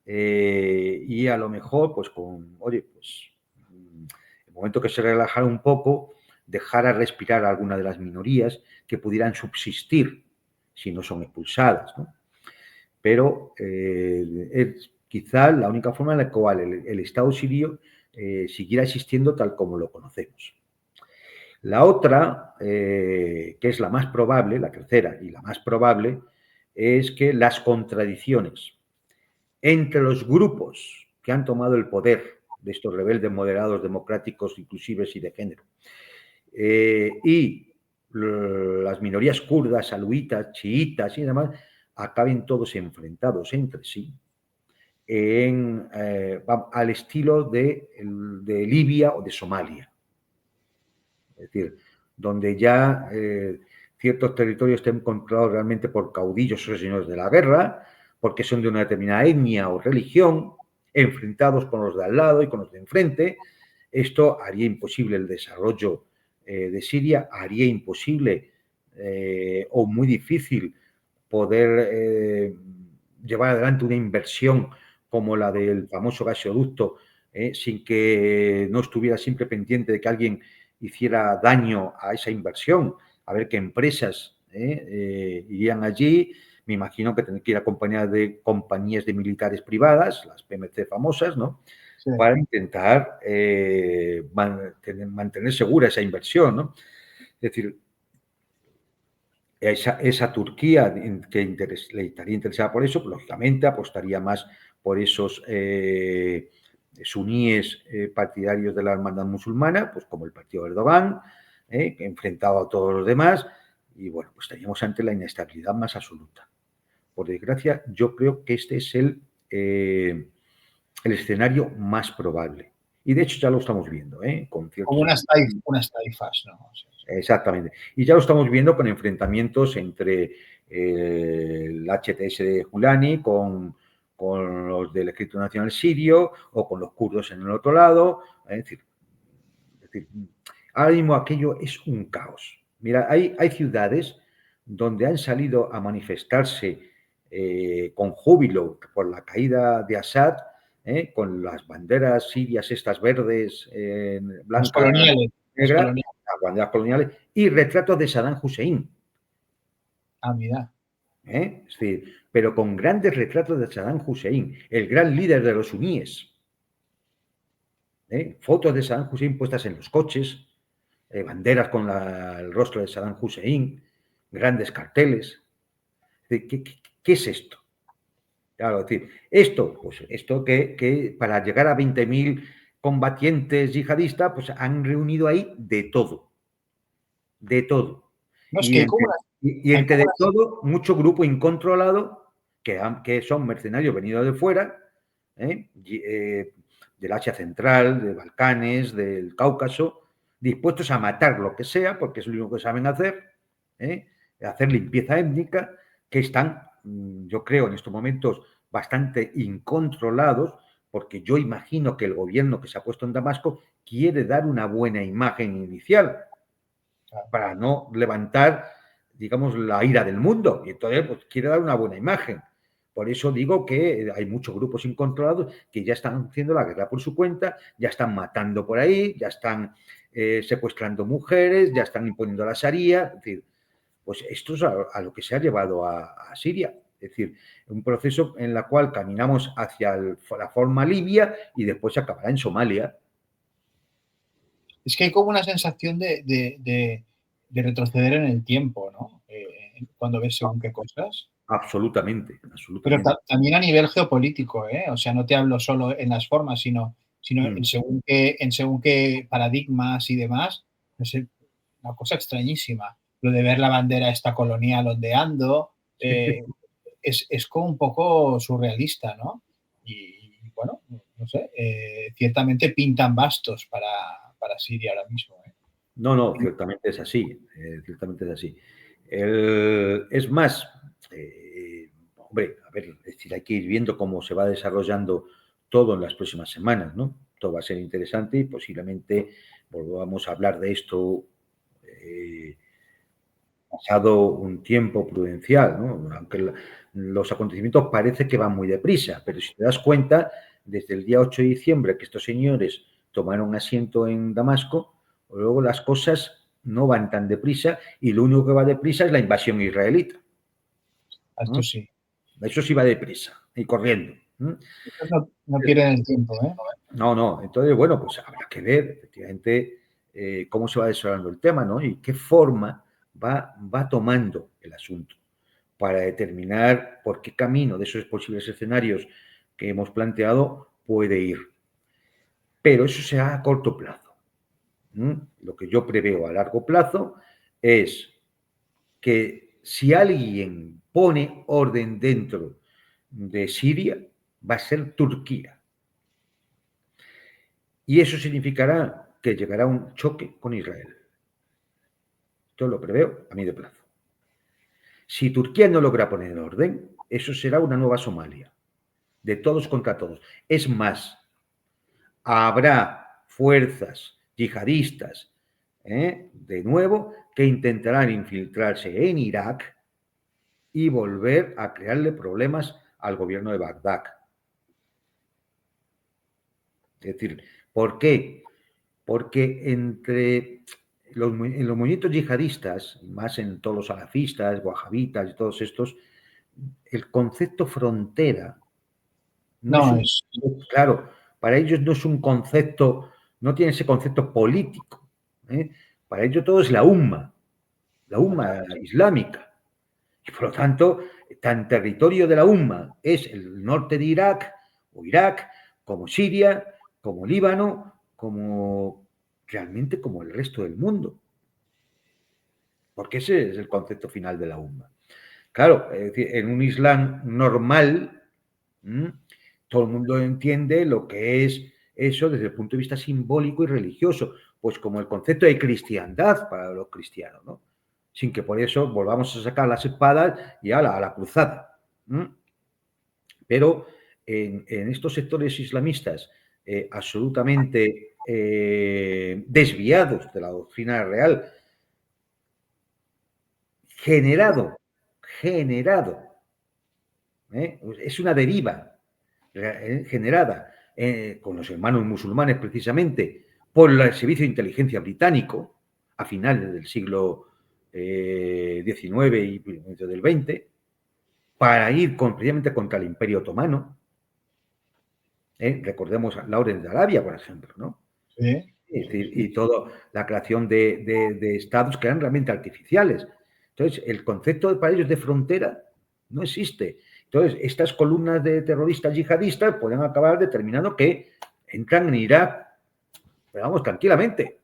y a lo mejor, pues oye, pues en el momento que se relajara un poco, dejara respirar a alguna de las minorías que pudieran subsistir si no son expulsadas, ¿no? Pero es quizá la única forma en la cual el Estado sirio siguiera existiendo tal como lo conocemos. La otra, que es la más probable, la tercera y la más probable, es que las contradicciones entre los grupos que han tomado el poder de estos rebeldes moderados, democráticos, inclusives y de género, y las minorías kurdas, aluitas, chiitas y demás, acaben todos enfrentados entre sí al estilo de Libia o de Somalia. Es decir, donde ya ciertos territorios estén controlados realmente por caudillos o señores de la guerra, porque son de una determinada etnia o religión, enfrentados con los de al lado y con los de enfrente. Esto haría imposible el desarrollo de Siria, haría imposible o muy difícil poder llevar adelante una inversión como la del famoso gasoducto, sin que no estuviera siempre pendiente de que alguien hiciera daño a esa inversión, a ver qué empresas irían allí. Me imagino que tendría que ir acompañadas de compañías de militares privadas, las PMC famosas, ¿no? Sí. Para intentar mantener segura esa inversión, ¿no? Es decir, esa Turquía que le estaría interesada por eso, lógicamente apostaría más por esos suníes partidarios de la hermandad musulmana, pues como el partido de Erdogan, enfrentado a todos los demás, y bueno, pues estaríamos ante la inestabilidad más absoluta. Por desgracia, yo creo que este es el escenario más probable. Y de hecho ya lo estamos viendo, con ciertos... Como unas taifas, ¿no? O sea, exactamente. Y ya lo estamos viendo con enfrentamientos entre el HTS de Julani con los del Ejército Nacional Sirio o con los kurdos en el otro lado. Es decir, ahora mismo aquello es un caos. Mira, hay ciudades donde han salido a manifestarse con júbilo por la caída de Assad, con las banderas sirias estas verdes, los blancas, coloniales, los negras, coloniales. las banderas coloniales, y retratos de Saddam Hussein. Ah, mira. Es decir, pero con grandes retratos de Saddam Hussein, el gran líder de los suníes. Fotos de Saddam Hussein puestas en los coches, banderas con el rostro de Saddam Hussein, grandes carteles. ¿Qué es esto? Claro, es decir, esto que para llegar a 20.000 combatientes yihadistas, pues han reunido ahí de todo. De todo. No, es Y que entre, y hay entre como de una, todo, mucho grupo incontrolado que son mercenarios venidos de fuera, del Asia Central, de Balcanes, del Cáucaso, dispuestos a matar lo que sea, porque es lo único que saben hacer limpieza étnica, que están, yo creo, en estos momentos bastante incontrolados, porque yo imagino que el gobierno que se ha puesto en Damasco quiere dar una buena imagen inicial para no levantar, digamos, la ira del mundo. Y entonces, pues, quiere dar una buena imagen. Por eso digo que hay muchos grupos incontrolados que ya están haciendo la guerra por su cuenta, ya están matando por ahí, ya están secuestrando mujeres, ya están imponiendo la Sharia. Es decir, pues esto es a lo que se ha llevado a Siria. Es decir, un proceso en el cual caminamos hacia la forma libia y después se acabará en Somalia. es que hay como una sensación de retroceder en el tiempo, ¿no? Cuando ves según qué cosas. Absolutamente, Pero absolutamente. también a nivel geopolítico, ¿eh? O sea, no te hablo solo en las formas, sino en según qué paradigmas y demás. Es una cosa extrañísima. Lo de ver la bandera esta colonial ondeando, es como un poco surrealista, ¿no? Y bueno, no sé, ciertamente pintan bastos para Siria ahora mismo, ¿eh? No, no, ciertamente es así, ciertamente es así. Es más, hombre, a ver, es decir, hay que ir viendo cómo se va desarrollando todo en las próximas semanas, ¿no? Todo va a ser interesante y posiblemente volvamos a hablar de esto pasado un tiempo prudencial, ¿no? Aunque los acontecimientos parece que van muy deprisa, pero si te das cuenta, desde el día 8 de diciembre que estos señores tomaron asiento en Damasco, luego las cosas no van tan deprisa y lo único que va deprisa es la invasión israelita. Esto sí. Eso sí va deprisa y corriendo. Estos no pierden el tiempo, ¿eh? No, no. Entonces, bueno, pues habrá que ver efectivamente cómo se va desarrollando el tema, ¿no? Y qué forma va tomando el asunto para determinar por qué camino de esos posibles escenarios que hemos planteado puede ir. Pero eso será a corto plazo. Lo que yo preveo a largo plazo es que si alguien pone orden dentro de Siria, va a ser Turquía. Y eso significará que llegará un choque con Israel. Esto lo preveo a medio plazo. Si Turquía no logra poner orden, eso será una nueva Somalia, de todos contra todos. Es más, habrá fuerzas yihadistas, de nuevo, que intentarán infiltrarse en Irak y volver a crearle problemas al gobierno de Bagdad. Es decir, ¿por qué? Porque entre en los movimientos yihadistas, más en todos los salafistas, wahabitas y todos estos, el concepto frontera no es No, un, claro, para ellos no es un concepto, no tiene ese concepto político. Para ellos todo es la umma islámica. Por lo tanto, tan territorio de la UMA es el norte de Irak o Irak, como Siria, como Líbano, como realmente como el resto del mundo. Porque ese es el concepto final de la UMA. Claro, es decir, en un Islam normal, todo el mundo entiende lo que es eso desde el punto de vista simbólico y religioso, pues como el concepto de cristiandad para los cristianos, ¿no? Sin que por eso volvamos a sacar las espadas y a la cruzada. Pero en estos sectores islamistas absolutamente desviados de la doctrina real, generado, es una deriva generada con los hermanos musulmanes precisamente por el servicio de inteligencia británico a finales del siglo XIX y principios del XX para ir precisamente contra el Imperio Otomano. Recordemos la Orden de Arabia, por ejemplo, ¿no? Sí. Y toda la creación de estados que eran realmente artificiales. Entonces, el concepto para ellos de frontera no existe. Entonces, estas columnas de terroristas yihadistas pueden acabar determinando que entran en Irak, pero vamos, tranquilamente.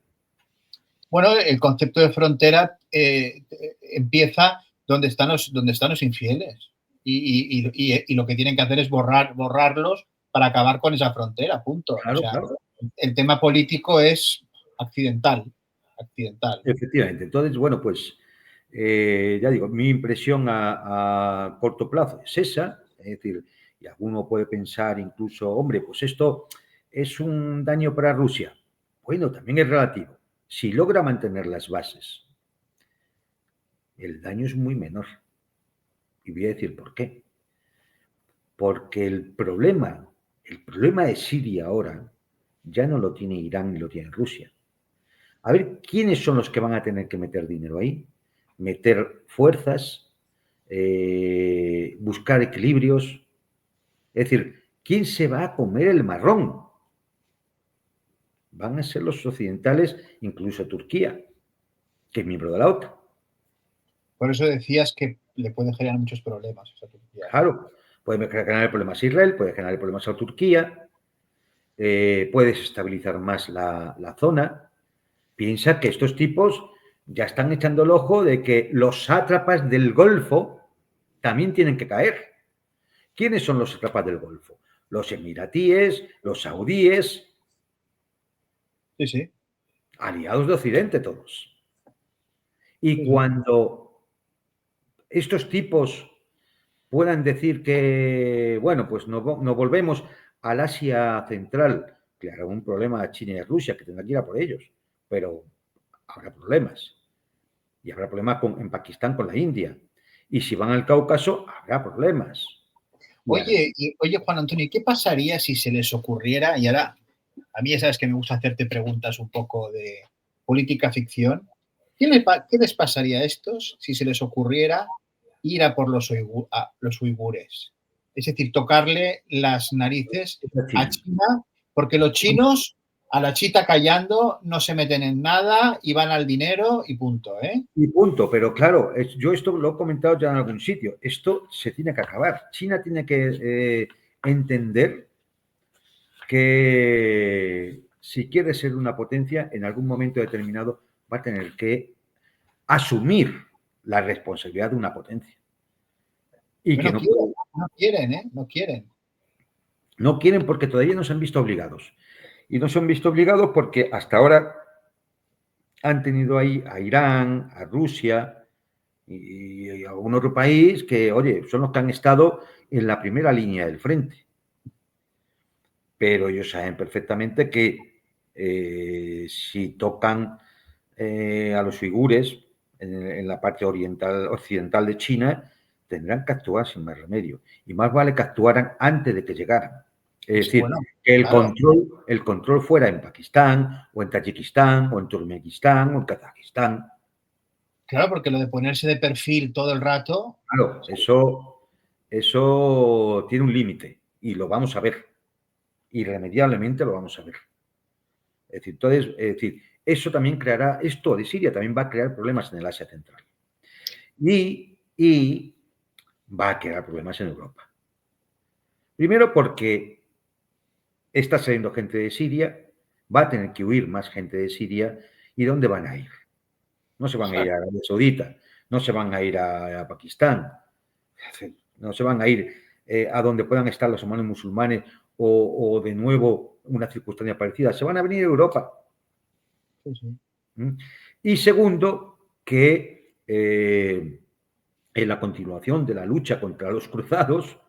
Bueno, el concepto de frontera empieza donde están los infieles. Y lo que tienen que hacer es borrarlos para acabar con esa frontera, punto. Claro, O sea, claro. el tema político es accidental. Efectivamente. Entonces, bueno, pues ya digo, mi impresión a corto plazo es esa, es decir, y alguno puede pensar incluso, hombre, pues esto es un daño para Rusia. Bueno, también es relativo. Si logra mantener las bases, el daño es muy menor. Y voy a decir por qué. Porque el problema de Siria ahora ya no lo tiene Irán ni lo tiene Rusia. A ver, ¿quiénes son los que van a tener que meter dinero ahí? Meter fuerzas, buscar equilibrios. Es decir, ¿quién se va a comer el marrón? Van a ser los occidentales, incluso Turquía, que es miembro de la OTAN. Por eso decías que le puede generar muchos problemas a Turquía. Claro, puede generar problemas a Israel, puede generar problemas a Turquía, puede desestabilizar más la zona. Piensa que estos tipos ya están echando el ojo de que los sátrapas del Golfo también tienen que caer. ¿Quiénes son los sátrapas del Golfo? Los emiratíes, los saudíes. Sí, sí. Aliados de Occidente todos. Y Sí, sí. cuando estos tipos puedan decir que, bueno, pues no volvemos al Asia Central, claro, un problema a China y a Rusia, que tendrán que ir a por ellos, pero habrá problemas. Y habrá problemas en Pakistán con la India. Y si van al Cáucaso, habrá problemas. Oye, Juan Antonio, ¿qué pasaría si se les ocurriera, y ahora a mí ya sabes que me gusta hacerte preguntas un poco de política ficción, ¿qué les pasaría a estos si se les ocurriera ir a por los uigures? Es decir, tocarle las narices a China. China, porque los chinos a la chita callando no se meten en nada y van al dinero y punto, ¿eh? Y punto, pero claro, yo esto lo he comentado ya en algún sitio, esto se tiene que acabar. China tiene que entender que si quiere ser una potencia, en algún momento determinado va a tener que asumir la responsabilidad de una potencia. Y que No no quieren, puede, no quieren, ¿eh? No quieren. no quieren porque todavía no se han visto obligados. Y no se han visto obligados porque hasta ahora han tenido ahí a Irán, a Rusia y a algún otro país que, oye, son los que han estado en la primera línea del frente. Pero ellos saben perfectamente que si tocan a los uigures en la parte occidental de China, tendrán que actuar sin más remedio. Y más vale que actuaran antes de que llegaran. Es decir, Bueno, que claro. el control fuera en Pakistán, o en Tayikistán, o en Turkmenistán, o en Kazajistán. Claro, porque lo de ponerse de perfil todo el rato. Claro, eso tiene un límite y lo vamos a ver. Irremediablemente lo vamos a ver. Es decir, eso también creará, esto de Siria también va a crear problemas en el Asia Central. Y va a crear problemas en Europa. Primero porque está saliendo gente de Siria, va a tener que huir más gente de Siria, ¿y dónde van a ir? No se van a ir a Arabia Saudita, no se van a ir a Pakistán, no se van a ir a donde puedan estar los hermanos musulmanes o de nuevo una circunstancia parecida, se van a venir a Europa. Sí, sí. Y segundo, que en la continuación de la lucha contra los cruzados,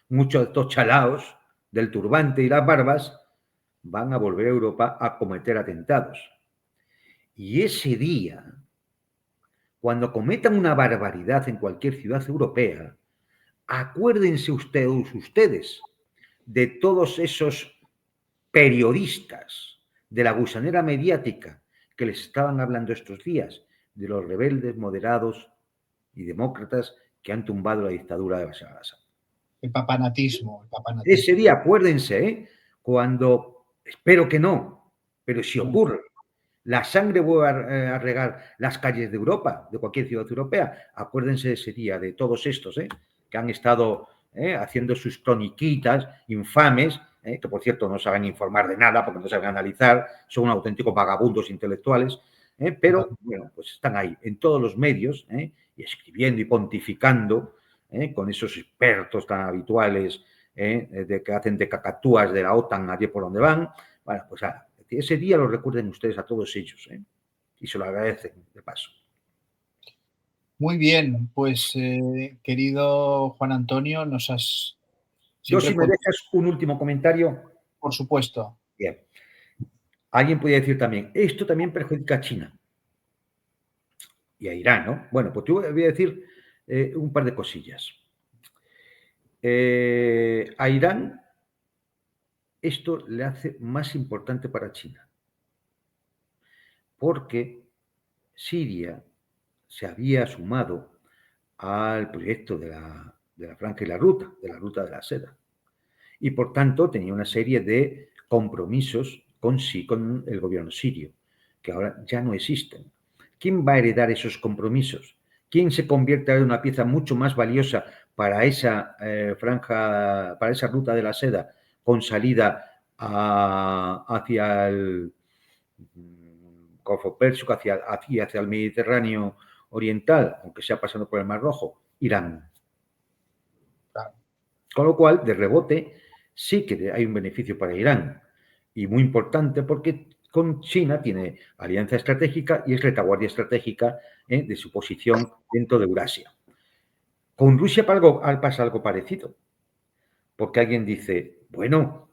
muchos de estos chalaos del turbante y las barbas van a volver a Europa a cometer atentados. Y ese día, cuando cometan una barbaridad en cualquier ciudad europea, acuérdense ustedes de todos esos periodistas de la gusanera mediática que les estaban hablando estos días, de los rebeldes moderados y demócratas que han tumbado la dictadura de Bashar al-Assad. El papanatismo. Ese día, acuérdense, cuando, espero que no, pero si ocurre, la sangre vuelve a regar las calles de Europa, de cualquier ciudad europea, acuérdense de ese día, de todos estos que han estado haciendo sus croniquitas infames, que por cierto no saben informar de nada porque no saben analizar, son auténticos vagabundos intelectuales, pero bueno, pues están ahí en todos los medios y escribiendo y pontificando con esos expertos tan habituales de que hacen de cacatúas de la OTAN allí por donde van. Bueno, pues ese día lo recuerden ustedes a todos ellos y se lo agradecen de paso. Muy bien, pues querido Juan Antonio, nos has... Yo, si me dejas un último comentario. Por supuesto. Bien. Alguien podría decir también, esto también perjudica a China y a Irán, ¿no? Bueno, pues yo voy a decir un par de cosillas. A Irán esto le hace más importante para China, porque Siria se había sumado al proyecto de la Franja y la Ruta, de la Ruta de la Seda. Y por tanto tenía una serie de compromisos con el gobierno sirio, que ahora ya no existen. ¿Quién va a heredar esos compromisos? ¿Quién se convierte en una pieza mucho más valiosa para esa franja, para esa Ruta de la Seda, con salida hacia el Golfo Pérsico, hacia el Mediterráneo Oriental, aunque sea pasando por el Mar Rojo? Irán. Claro. Con lo cual, de rebote, sí que hay un beneficio para Irán, y muy importante porque con China tiene alianza estratégica y es retaguardia estratégica de su posición dentro de Eurasia. Con Rusia pasa algo parecido, porque alguien dice, bueno,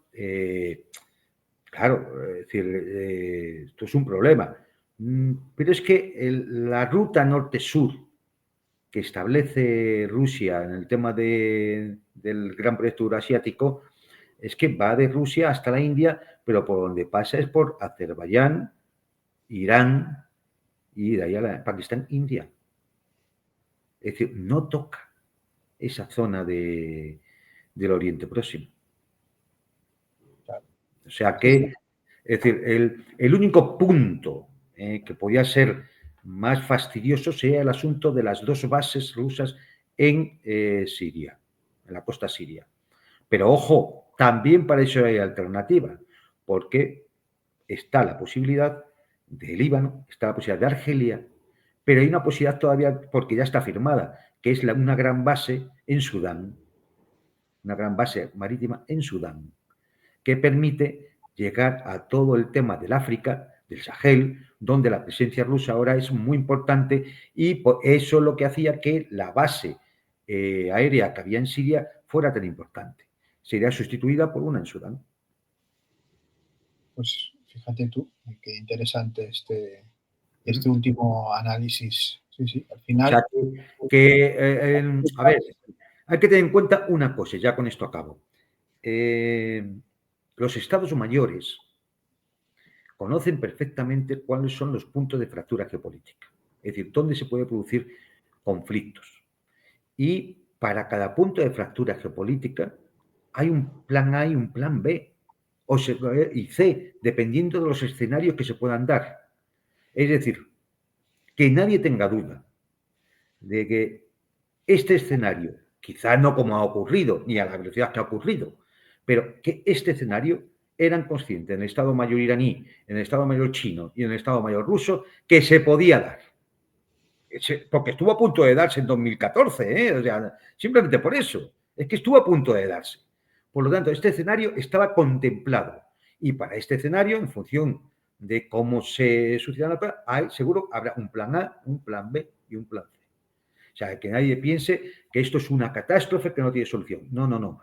claro, es decir, esto es un problema, pero es que la ruta norte-sur que establece Rusia en el tema del gran proyecto eurasiático es que va de Rusia hasta la India, pero por donde pasa es por Azerbaiyán, Irán y de ahí a Pakistán, India. Es decir, no toca esa zona del Oriente Próximo. O sea que, es decir, el único punto que podía ser más fastidioso sería el asunto de las dos bases rusas en Siria, en la costa siria. Pero ojo, también para eso hay alternativa, porque está la posibilidad de Líbano, está la posibilidad de Argelia, pero hay una posibilidad todavía, porque ya está firmada, que es una gran base en Sudán, una gran base marítima en Sudán, que permite llegar a todo el tema del África, del Sahel, donde la presencia rusa ahora es muy importante, y eso es lo que hacía que la base aérea que había en Siria fuera tan importante. Sería sustituida por una en Sudán. Pues fíjate tú, qué interesante este último análisis. Sí, sí, al final... O sea, a ver, hay que tener en cuenta una cosa, ya con esto acabo. Los estados mayores conocen perfectamente cuáles son los puntos de fractura geopolítica, es decir, dónde se puede producir conflictos. Y para cada punto de fractura geopolítica hay un plan A y un plan B y C, dependiendo de los escenarios que se puedan dar. Es decir, que nadie tenga duda de que este escenario quizás no como ha ocurrido, ni a la velocidad que ha ocurrido, pero que este escenario eran conscientes en el Estado Mayor iraní, en el Estado Mayor chino y en el Estado Mayor ruso que se podía dar. Porque estuvo a punto de darse en 2014, ¿eh? O sea, simplemente por eso. Es que estuvo a punto de darse. Por lo tanto, este escenario estaba contemplado. Y para este escenario, en función de cómo se suceda la cosa, seguro habrá un plan A, un plan B y un plan C. O sea, que nadie piense que esto es una catástrofe que no tiene solución. No, no, no.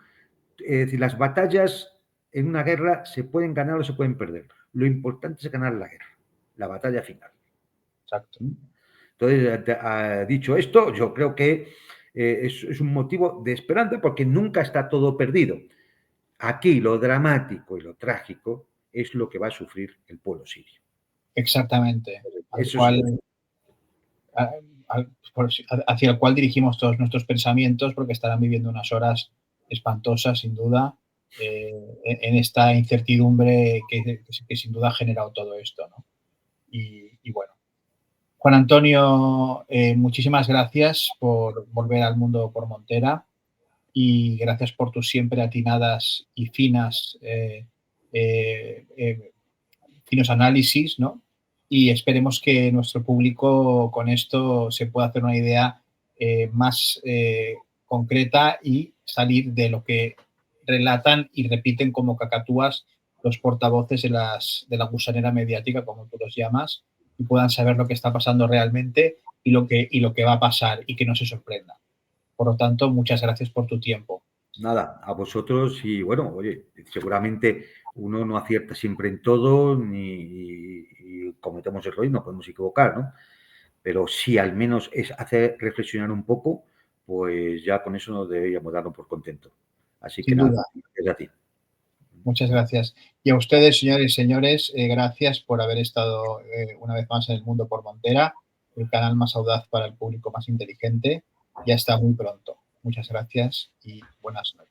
Es decir, las batallas en una guerra se pueden ganar o se pueden perder. Lo importante es ganar la guerra, la batalla final. Exacto. Entonces, dicho esto, yo creo que es un motivo de esperanza porque nunca está todo perdido. Aquí lo dramático y lo trágico es lo que va a sufrir el pueblo sirio. Exactamente. Eso sí. Hacia el cual dirigimos todos nuestros pensamientos porque estarán viviendo unas horas espantosas, sin duda, en esta incertidumbre que sin duda ha generado todo esto, ¿no? Y bueno, Juan Antonio, muchísimas gracias por volver al mundo por Montera y gracias por tus siempre atinadas y finos análisis, ¿no? Y esperemos que nuestro público con esto se pueda hacer una idea más concreta y salir de lo que relatan y repiten como cacatúas los portavoces de la gusanera mediática, como tú los llamas, y puedan saber lo que está pasando realmente y lo que va a pasar y que no se sorprenda. Por lo tanto, muchas gracias por tu tiempo. Nada, a vosotros y bueno, oye, seguramente uno no acierta siempre en todo y cometemos errores, no podemos equivocar, ¿no? Pero sí al menos es hacer reflexionar un poco, pues ya con eso nos deberíamos darnos por contento. Así que Sin nada, duda. gracias a ti. Muchas gracias. Y a ustedes, señores y señores, gracias por haber estado una vez más en El Mundo por Montera, el canal más audaz para el público más inteligente. Ya está muy pronto. Muchas gracias y buenas noches.